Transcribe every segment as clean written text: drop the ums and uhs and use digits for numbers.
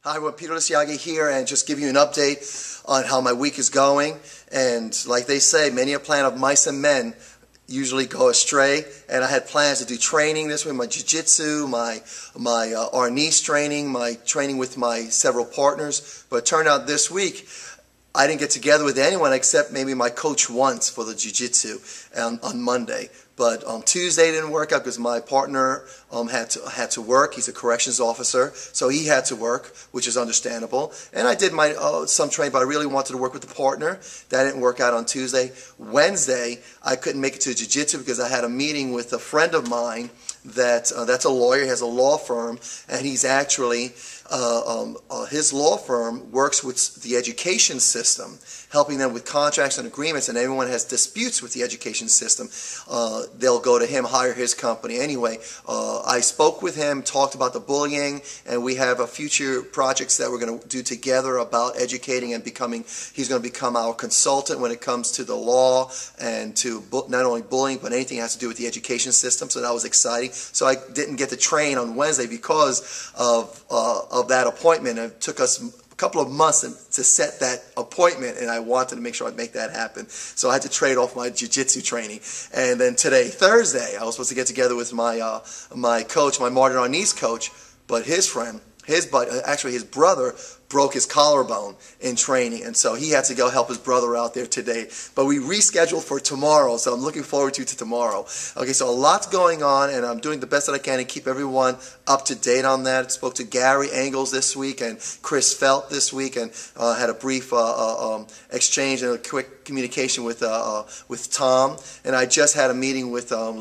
Hi, we're Peter Lisiagi here, and just give you an update on how my week is going. And like they say, many a plan of mice and men usually go astray. And I had plans to do training this week, my jiu-jitsu, my Arnis training, my training with my several partners. But it turned out this week, I didn't get together with anyone except maybe my coach once for the jiu-jitsu on Monday. But on Tuesday it didn't work out because my partner had to work. He's a corrections officer, so he had to work, which is understandable. And I did my some training, but I really wanted to work with the partner. That didn't work out on Tuesday. Wednesday, I couldn't make it to jiu-jitsu because I had a meeting with a friend of mine that's a lawyer. He has a law firm, and he's actually his law firm works with the education system, helping them with contracts and agreements, and everyone has disputes with the education system. They'll go to him, hire his company. Anyway, I spoke with him, talked about the bullying, and we have a future projects that we're going to do together about educating and becoming, he's going to become our consultant when it comes to the law and to not only bullying, but anything that has to do with the education system, so that was exciting. So I didn't get to train on Wednesday because of that appointment. It took us a couple of months to set that appointment, and I wanted to make sure I'd make that happen. So I had to trade off my jiu-jitsu training. And then today, Thursday, I was supposed to get together with my my coach, my Martin Arnis coach, but his friend, his brother broke his collarbone in training, and so he had to go help his brother out there today. But we rescheduled for tomorrow, so I'm looking forward to tomorrow. Okay, so a lot's going on, and I'm doing the best that I can to keep everyone up to date on that. I spoke to Gary Engels this week and Chris Felt this week, and had a brief exchange and a quick communication with Tom. And I just had a meeting with Bob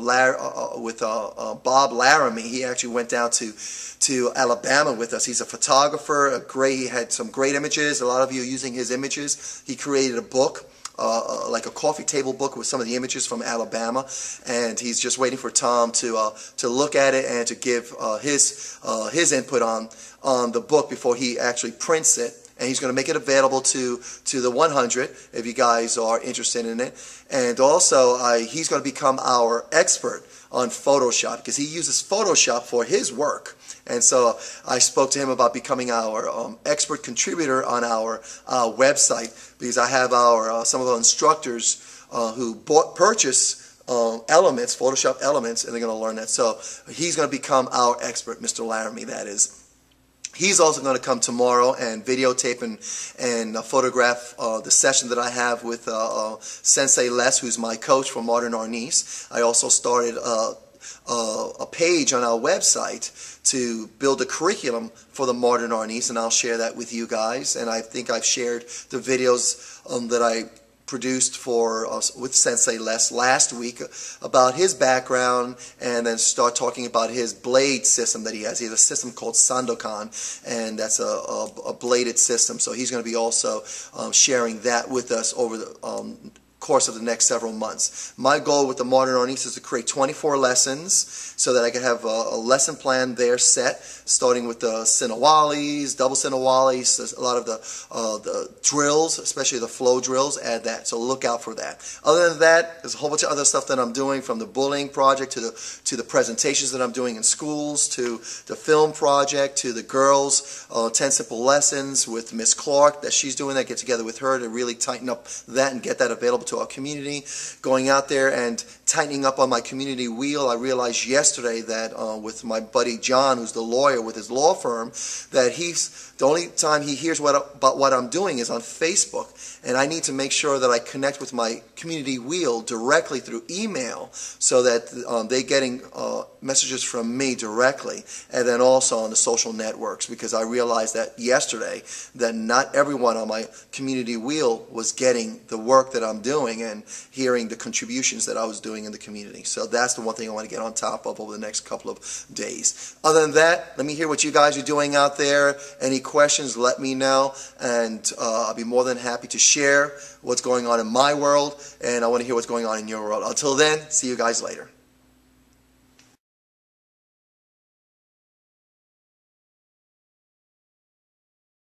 Laramie. He actually went down to Alabama with us. He's a photographer, he had some great images. A lot of you are using his images. He created a book, like a coffee table book with some of the images from Alabama, and he's just waiting for Tom to look at it and to give his input on the book before he actually prints it. And he's going to make it available to the 100 if you guys are interested in it. And also, he's going to become our expert on Photoshop because he uses Photoshop for his work. And so I spoke to him about becoming our expert contributor on our website, because I have some of our instructors who purchase elements, Photoshop elements, and they're going to learn that. So he's going to become our expert, Mr. Laramie, that is. He's also going to come tomorrow and videotape and photograph the session that I have with Sensei Les, who's my coach for Modern Arnis. I also started a page on our website to build a curriculum for the Modern Arnis, and I'll share that with you guys. And I think I've shared the videos that I produced with Sensei Les last week about his background, and then start talking about his blade system that he has. He has a system called Sandokan, and that's a bladed system. So he's going to be also sharing that with us over the course of the next several months. My goal with the Modern Arnis is to create 24 lessons so that I can have a lesson plan there set, starting with the Sinawalis, double Sinawalis, a lot of the drills, especially the flow drills, add that. So look out for that. Other than that, there's a whole bunch of other stuff that I'm doing, from the bullying project to the presentations that I'm doing in schools, to the film project, to the girls, 10 simple lessons with Miss Clark that she's doing. I get together with her to really tighten up that and get that available to our community. Going out there and tightening up on my community wheel. I realized yesterday that with my buddy John, who's the lawyer with his law firm, that the only time he hears about what I'm doing is on Facebook, and I need to make sure that I connect with my community wheel directly through email, so that they're getting messages from me directly, and then also on the social networks, because I realized that yesterday that not everyone on my community wheel was getting the work that I'm doing and hearing the contributions that I was doing in the community. So that's the one thing I want to get on top of over the next couple of days. Other than that, let me hear what you guys are doing out there. Any questions, let me know, and I'll be more than happy to share what's going on in my world, and I want to hear what's going on in your world. Until then, see you guys later.